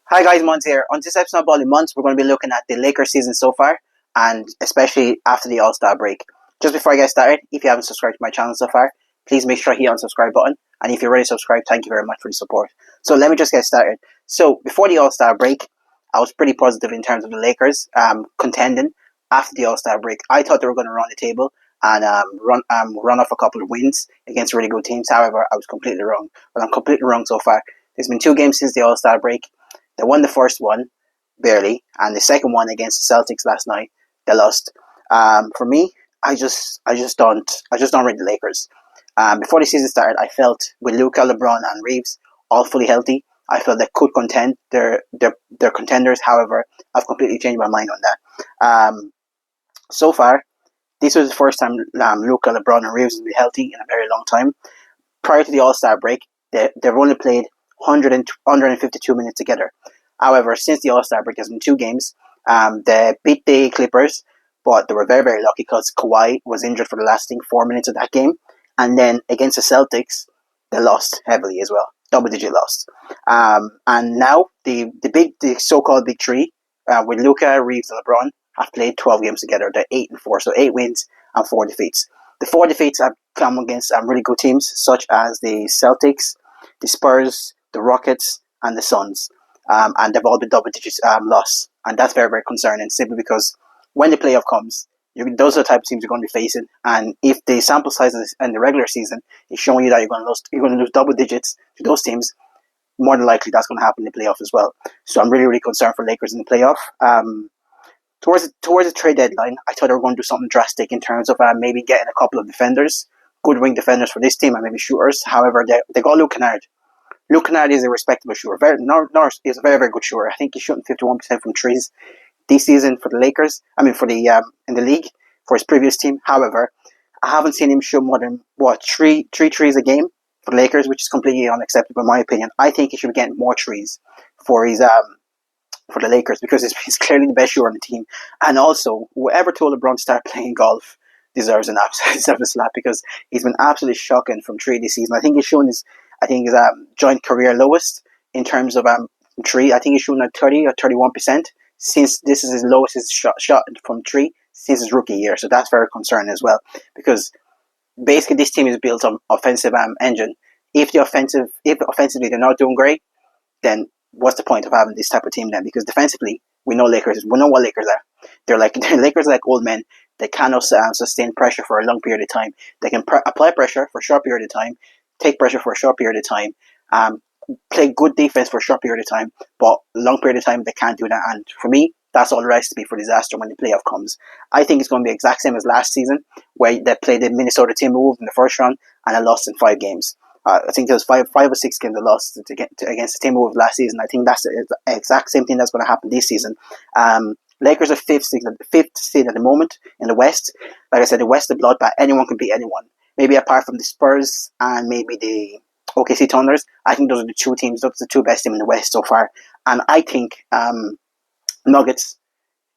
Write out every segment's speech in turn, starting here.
Hi guys, Mons here. On this episode of Ball in Months, we're going to be looking at the Lakers season so far, and especially after the All-Star break. Just before I get started, if you haven't subscribed to my channel so far, please make sure to hit on the subscribe button. And if you're already subscribed, thank you very much for the support. So let me just get started. So before the All-Star break, I was pretty positive in terms of the Lakers contending after the All-Star break. I thought they were going to run the table and run off a couple of wins against really good teams. However, I was completely wrong. But I'm completely wrong so far. There's been 2 games since the All-Star break. They won the first one, barely, and the second one against the Celtics last night, they lost. For me, I just don't rate the Lakers. Before the season started, I felt with Luka, LeBron, and Reaves all fully healthy, I felt they could contend. They're contenders. However, I've completely changed my mind on that. So far, this was the first time Luka, LeBron, and Reaves will be healthy in a very long time. Prior to the All-Star break, they've only played 152 minutes together. However, since the All-Star break, there's been 2 games. They beat the Clippers, but they were very, very lucky because Kawhi was injured for the lasting 4 minutes of that game. And then against the Celtics, they lost heavily as well. Double-digit loss. And now the so-called big three, with Luka, Reaves, and LeBron, have played 12 games together. They're 8-4, so 8 wins and 4 defeats. The 4 defeats have come against really good teams such as the Celtics, the Spurs, the Rockets, and the Suns. And they've all been double digits loss. And that's very, very concerning simply because when the playoff comes, those are the type of teams you're going to be facing. And if the sample size in the regular season is showing you that you're going to lose double digits to those teams, more than likely that's going to happen in the playoff as well. So I'm really, really concerned for Lakers in the playoff. Towards the trade deadline, I thought they were going to do something drastic in terms of maybe getting a couple of defenders, good wing defenders for this team, and maybe shooters. However, they got Luka Doncic. Luka Doncic is a respectable shooter. Norris is a very, very good shooter. I think he's shooting 51% from threes this season for the Lakers. For the in the league for his previous team. However, I haven't seen him shoot more than three threes a game for the Lakers, which is completely unacceptable in my opinion. I think he should be getting more threes for his for the Lakers because he's clearly the best shooter on the team. And also, whoever told LeBron to start playing golf deserves an absolute slap because he's been absolutely shocking from 3 this season. I think he's shown his joint career lowest in terms of 3. I think he's shooting at 30 or 31%. Since this is his lowest shot from 3 since his rookie year, so that's very concerning as well. Because basically, this team is built on offensive engine. If offensively they're not doing great, then what's the point of having this type of team then? Because defensively, we know what Lakers are. They're Lakers are like old men. They cannot sustain pressure for a long period of time. They can apply pressure for a short period of time, take pressure for a short period of time, play good defense for a short period of time, but a long period of time they can't do that. And for me, that's all the recipe for disaster when the playoff comes. I think it's going to be the exact same as last season, where they played the Minnesota Timberwolves in the first round and they lost in 5 games. I think there was 5 or 6 games they lost against the Timberwolves last season. I think that's the exact same thing that's going to happen this season. Lakers are 5th seed at the moment in the West. Like I said, the West is bloodbath. Anyone can beat anyone. Maybe apart from the Spurs and maybe the OKC Thunders. I think those are the 2 teams. Those are the 2 best teams in the West so far. And I think Nuggets,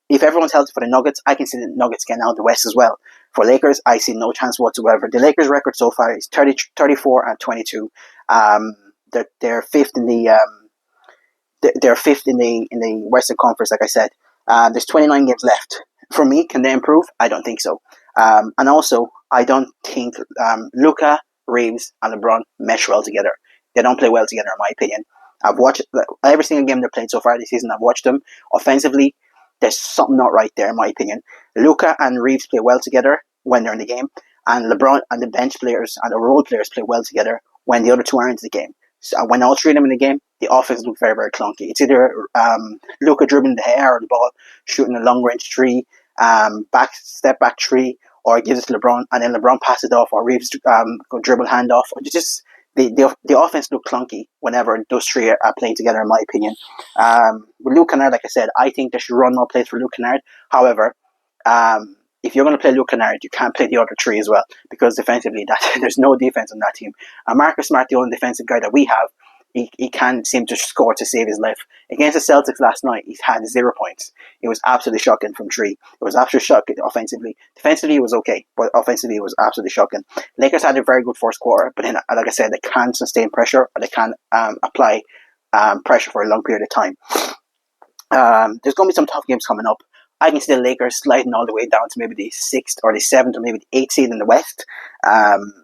if everyone's healthy for the Nuggets, I can see the Nuggets getting out of the West as well. For Lakers, I see no chance whatsoever. The Lakers' record so far is 34-22. They're 5th in the Western Conference. Like I said, there's 29 games left. For me, can they improve? I don't think so. And also, I don't think Luka, Reaves, and LeBron mesh well together. They don't play well together, in my opinion. I've watched every single game they've played so far this season. I've watched them. Offensively, there's something not right there, in my opinion. Luka and Reaves play well together when they're in the game, and LeBron and the bench players and the role players play well together when the other 2 aren't in the game. So when all 3 of them in the game, the offense looks very, very clunky. It's either Luka dribbling the hair or the ball, shooting a long range 3, step back 3, or gives it to LeBron, and then LeBron passes it off, or Reaves go dribble hand off. Or just the offense look clunky whenever those 3 are playing together, in my opinion. With Luka Doncic, like I said, I think they should run more plays for Luka Doncic. However, if you're going to play Luka Doncic, you can't play the other 3 as well because defensively, there's no defense on that team. And Marcus Smart, the only defensive guy that we have, he can't seem to score to save his life. Against the Celtics last night, he had 0 points. It was absolutely shocking from 3. It was absolutely shocking offensively. Defensively, it was okay, but offensively, it was absolutely shocking. Lakers had a very good first quarter, but then, like I said, they can't sustain pressure or they can't apply pressure for a long period of time. There's going to be some tough games coming up. I can see the Lakers sliding all the way down to maybe the 6th or the 7th or maybe the 8th seed in the West. Um,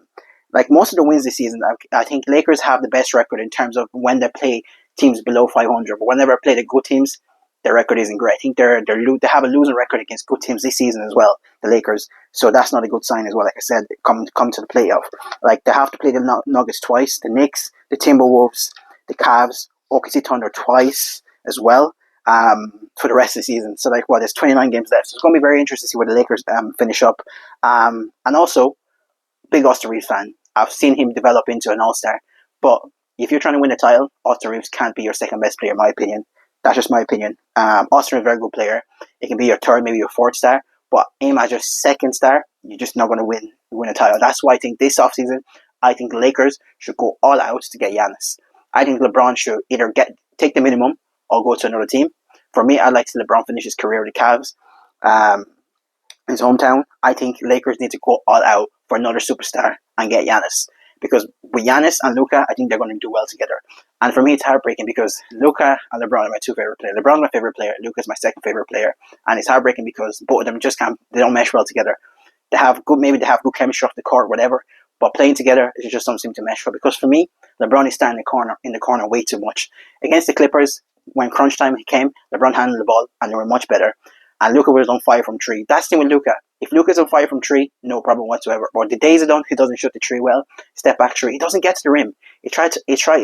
like most of the wins this season, I think Lakers have the best record in terms of when they play teams below 500. But whenever they play the good teams, their record isn't great. I think they have a losing record against good teams this season as well, the Lakers. So that's not a good sign as well. Like I said, come to the playoff. Like they have to play the Nuggets twice, the Knicks, the Timberwolves, the Cavs, OKC Thunder twice as well. For the rest of the season. So like, there's 29 games left. So it's going to be very interesting to see where the Lakers finish up. And also, big Austin Reaves fan. I've seen him develop into an all-star. But if you're trying to win a title, Austin Reaves can't be your second best player, in my opinion. That's just my opinion. Austin is a very good player. It can be your third, maybe your fourth star. But aim at your second star, you're just not going to win a title. That's why I think this offseason, I think the Lakers should go all out to get Giannis. I think LeBron should either take the minimum or go to another team. For me, I'd like to see LeBron finish his career with the Cavs. His hometown. I think Lakers need to go all out for another superstar and get Giannis. Because with Giannis and Luka, I think they're going to do well together. And for me, it's heartbreaking because Luka and LeBron are my two favorite players. LeBron's my favorite player. Luka's my second favorite player. And it's heartbreaking because both of them they don't mesh well together. Maybe they have good chemistry off the court, whatever. But playing together, it just don't seem to mesh well. Because for me, LeBron is standing in the corner way too much. Against the Clippers, when crunch time came, LeBron handled the ball and they were much better. And Luka was on fire from 3. That's the thing with Luka. If Luka's on fire from 3, no problem whatsoever. But the days he doesn't shoot the 3 well, step back 3, he doesn't get to the rim. It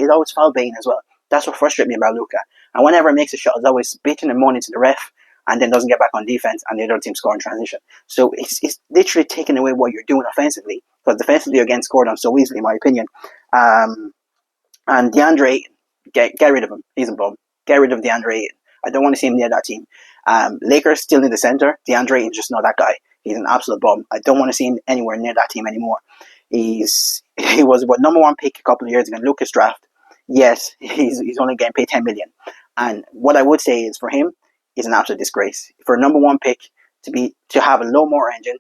always foul baiting as well. That's what frustrates me about Luka. And whenever he makes a shot, he's always bitching and moaning to the ref and then doesn't get back on defense and the other team score in transition. So it's literally taking away what you're doing offensively. Because defensively, you're getting scored on so easily, in my opinion. And DeAndre, get rid of him. He's a bum. Get rid of DeAndre Ayton. I don't want to see him near that team. Lakers still need the center. DeAndre Ayton's just not that guy. He's an absolute bum. I don't want to see him anywhere near that team anymore. He was what number 1 pick a couple of years ago in Lucas draft. Yes, he's only getting paid $10 million. And what I would say is for him, is an absolute disgrace. For a number 1 pick to have a low motor engine,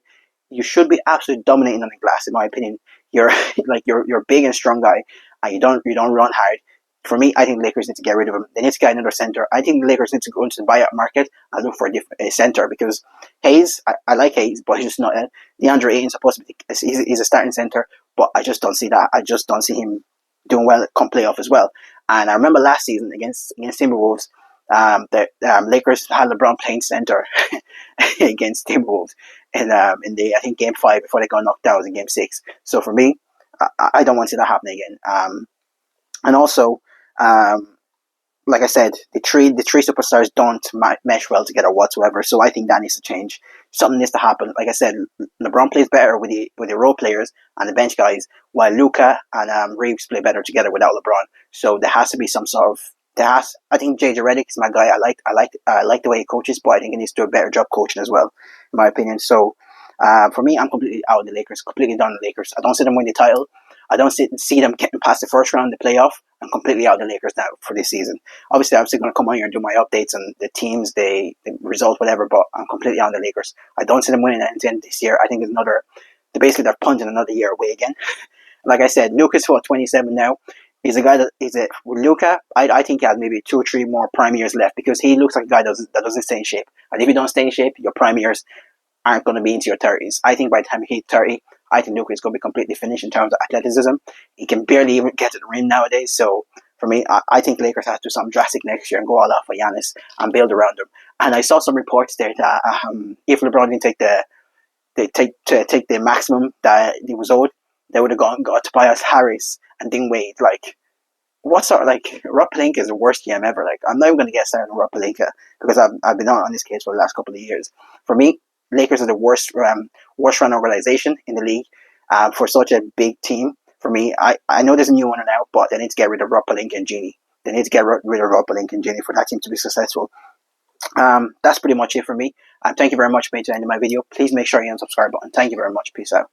you should be absolutely dominating on the glass. In my opinion, you're a big and strong guy, and you don't run hard. For me, I think the Lakers need to get rid of him. They need to get another center. I think the Lakers need to go into the buyout market and look for a center because Hayes, I like Hayes, but he's just not. DeAndre Ayton's supposed to be he's a starting center, but I just don't see that. I just don't see him doing well come playoff as well. And I remember last season against Timberwolves, the Lakers had LeBron playing center against Timberwolves in the I think game 5 before they got knocked out. It was in game 6. So for me, I don't want to see that happening again. And also, like I said, the three superstars don't mesh well together whatsoever. So I think that needs to change. Something needs to happen. Like I said, LeBron plays better with the role players and the bench guys, while Luka and Reaves play better together without LeBron. So there has to be some sort of. I think JJ Redick is my guy. I like the way he coaches, but I think he needs to do a better job coaching as well, in my opinion. So for me, I'm completely out of the Lakers. Completely done with the Lakers. I don't see them win the title. I don't see them getting past the first round of the playoff. I'm completely out of the Lakers now for this season. Obviously, I'm still going to come on here and do my updates on the teams, the results, whatever, but I'm completely out of the Lakers. I don't see them winning anything this year. I think it's they're punting another year away again. Like I said, Luka's 27 now. He's a guy with Luka, I think he has maybe 2 or 3 more prime years left because he looks like a guy that doesn't stay in shape. And if you don't stay in shape, your prime years aren't going to be into your 30s. I think by the time he hits 30, I think Luka is going to be completely finished in terms of athleticism. He can barely even get to the rim nowadays. So for me, I think Lakers have to do something drastic next year and go all out for Giannis and build around him. And I saw some reports there that if LeBron didn't take the maximum that he was owed, they would have got Tobias Harris and Ding Wade. Like, what sort of, Rob Pelinka is the worst GM ever. Like, I'm not even going to get started on Rob Pelinka because I've been on this case for the last couple of years. For me, Lakers are the worst run organization in the league for such a big team. For me, I know there's a new owner now, but they need to get rid of Rob Pelinka and Jeanie. They need to get rid of Rob Pelinka and Jeanie for that team to be successful. That's pretty much it for me. Thank you very much for making it to the end of my video. Please make sure you hit the subscribe button. Thank you very much. Peace out.